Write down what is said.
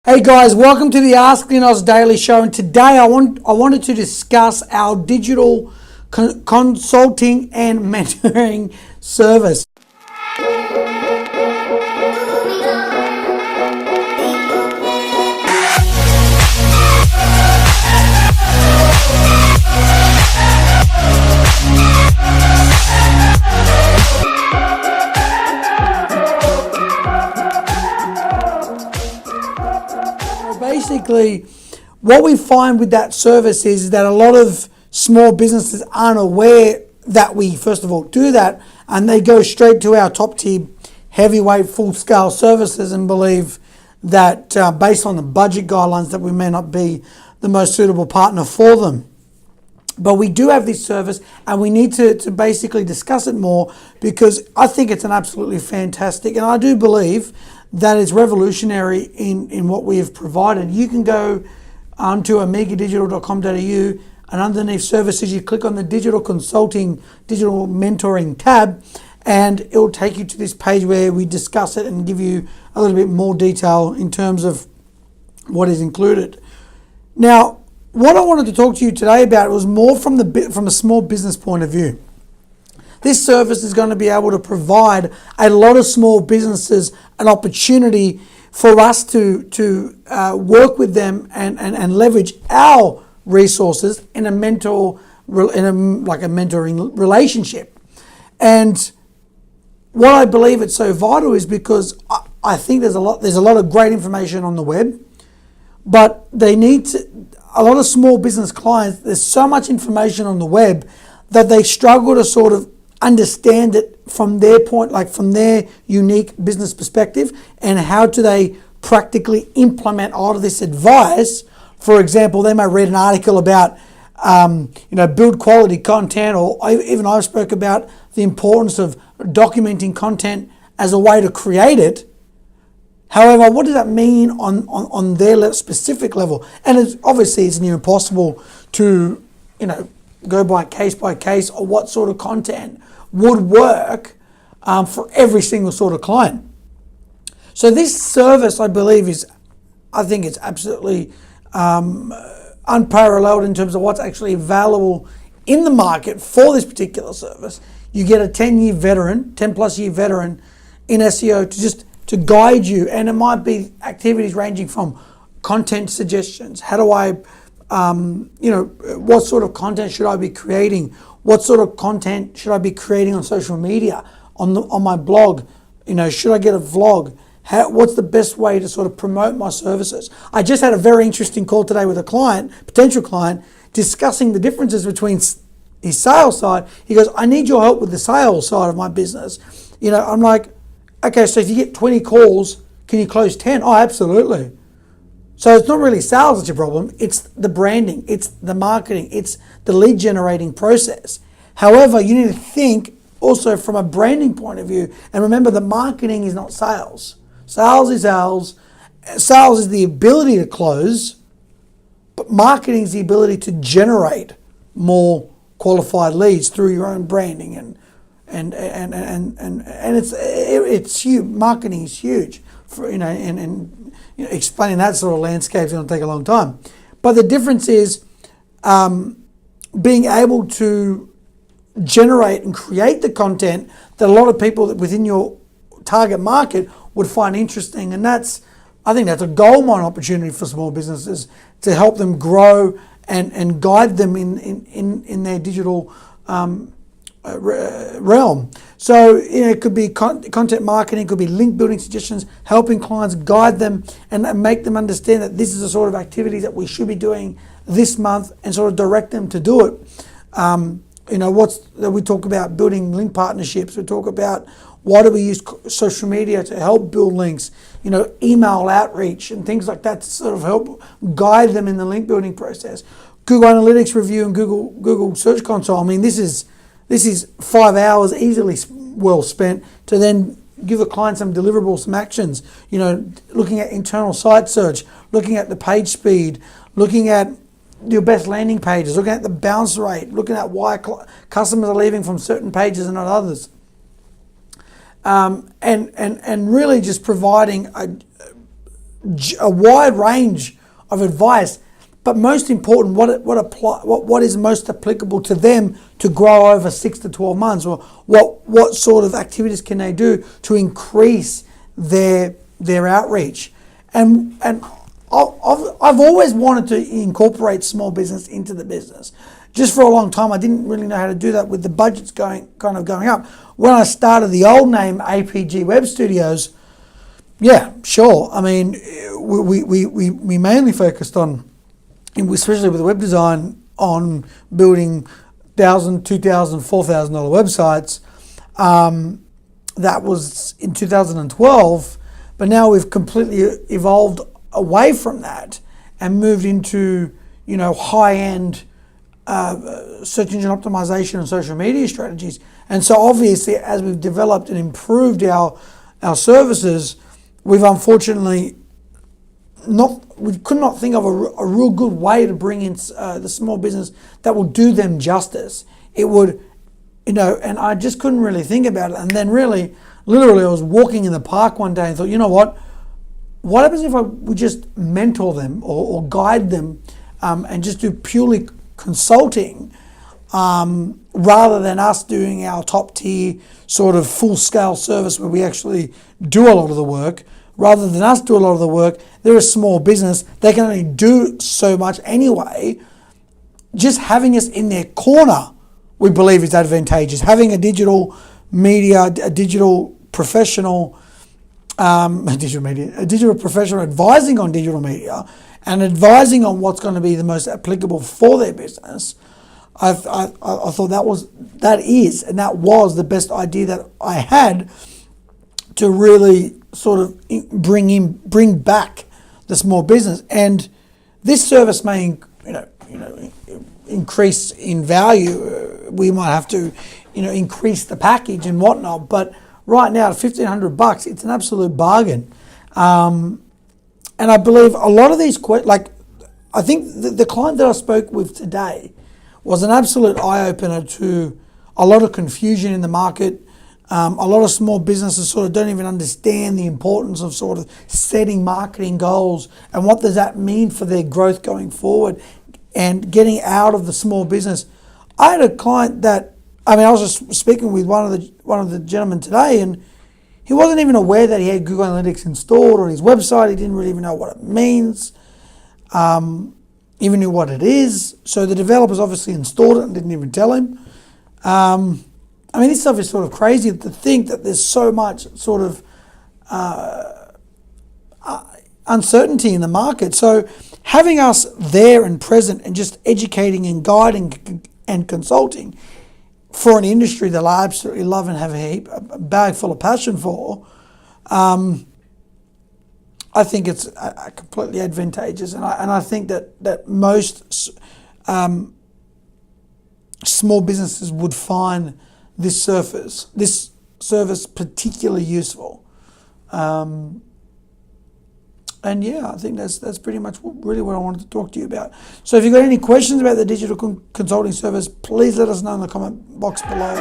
Hey guys, welcome to the Ask Linos Daily Show, and today I wanted to discuss our digital consulting and mentoring service. Basically, what we find with that service is that a lot of small businesses aren't aware that we, first of all, do that, and they go straight to our top tier, heavyweight, full-scale services and believe that based on the budget guidelines that we may not be the most suitable partner for them. But we do have this service, and we need to basically discuss it more because I think it's an absolutely fantastic, and I do believe that it's revolutionary in what we have provided. You can go onto amigadigital.com.au, and underneath services, you click on the digital consulting, digital mentoring tab, and it will take you to this page where we discuss it and give you a little bit more detail in terms of what is included. Now, what I wanted to talk to you today about was more from a small business point of view. This service is going to be able to provide a lot of small businesses an opportunity for us to work with them and leverage our resources in a mentoring relationship. And what I believe it's so vital is because I think there's a lot of great information on the web, but a lot of small business clients, there's so much information on the web that they struggle to sort of understand it from their point, like from their unique business perspective, and how do they practically implement all of this advice. For example, they may read an article about build quality content, or even I spoke about the importance of documenting content as a way to create it. However, what does that mean on their specific level? And it's near impossible to go by case or what sort of content would work for every single sort of client. So this service, I believe, I think it's absolutely unparalleled in terms of what's actually available in the market for this particular service. You get a 10 plus year veteran in SEO to guide you, and it might be activities ranging from content suggestions. How do I what sort of content should I be creating? What sort of content should I be creating on social media, on my blog? Should I get a vlog? What's the best way to sort of promote my services? I just had a very interesting call today with a potential client, discussing the differences between his sales side. He goes, I need your help with the sales side of my business. I'm like, okay, so if you get 20 calls, can you close 10? Oh, absolutely. So it's not really sales that's your problem, it's the branding, it's the marketing, it's the lead generating process. However, you need to think also from a branding point of view, and remember that marketing is not sales. Sales is sales. Sales is the ability to close, but marketing is the ability to generate more qualified leads through your own branding and it's huge. Marketing is huge for explaining that sort of landscape is going to take a long time. But the difference is being able to generate and create the content that a lot of people within your target market would find interesting, and I think that's a goldmine opportunity for small businesses to help them grow and guide them in their digital realm. So it could be content marketing, it could be link building suggestions, helping clients guide them and make them understand that this is the sort of activity that we should be doing this month, and sort of direct them to do it. We talk about building link partnerships. We talk about why do we use social media to help build links, email outreach and things like that to sort of help guide them in the link building process. Google Analytics review and Google Search Console. I mean, this is 5 hours easily well spent to then give a client some deliverables, some actions, looking at internal site search, looking at the page speed, looking at your best landing pages, looking at the bounce rate, looking at why customers are leaving from certain pages and not others. And really just providing a wide range of advice, but most important, what is most applicable to them to grow over 6 to 12 months, or what sort of activities can they do to increase their outreach. And I've always wanted to incorporate small business into the business. Just for a long time, I didn't really know how to do that with the budgets going up. When I started the old name APG Web Studios, yeah, sure. I mean, we mainly focused on, especially with web design, on building $1,000, $2,000, $4,000 websites. That was in 2012, but now we've completely evolved away from that and moved into, high-end search engine optimization and social media strategies. And so obviously, as we've developed and improved our services, we've unfortunately we could not think of a real good way to bring in the small business that will do them justice. It would, and I just couldn't really think about it. And then literally I was walking in the park one day and thought, you know what happens if we just mentor them or guide them and just do purely consulting rather than us doing our top tier sort of full scale service where we actually do a lot of the work. Rather than us do a lot of the work, they're a small business. They can only do so much anyway. Just having us in their corner, we believe, is advantageous. Having a digital media, a digital professional, a digital professional advising on digital media and advising on what's going to be the most applicable for their business. I thought that was the best idea that I had to really sort of bring back the small business. And this service may increase in value. We might have to increase the package and whatnot, but right now at $1,500, it's an absolute bargain. And I believe a lot of these I think the client that I spoke with today was an absolute eye-opener to a lot of confusion in the market. A lot of small businesses sort of don't even understand the importance of sort of setting marketing goals and what does that mean for their growth going forward and getting out of the small business. I had a client I was just speaking with one of the gentlemen today, and he wasn't even aware that he had Google Analytics installed on his website. He didn't really even know what it means, even knew what it is. So the developers obviously installed it and didn't even tell him. This stuff is sort of crazy to think that there's so much sort of uncertainty in the market. So having us there and present and just educating and guiding and consulting for an industry that I absolutely love and have a bag full of passion for, I think it's completely advantageous. And I think that most small businesses would find this service particularly useful. And yeah, I think that's pretty much really what I wanted to talk to you about. So if you've got any questions about the digital consulting service, please let us know in the comment box below.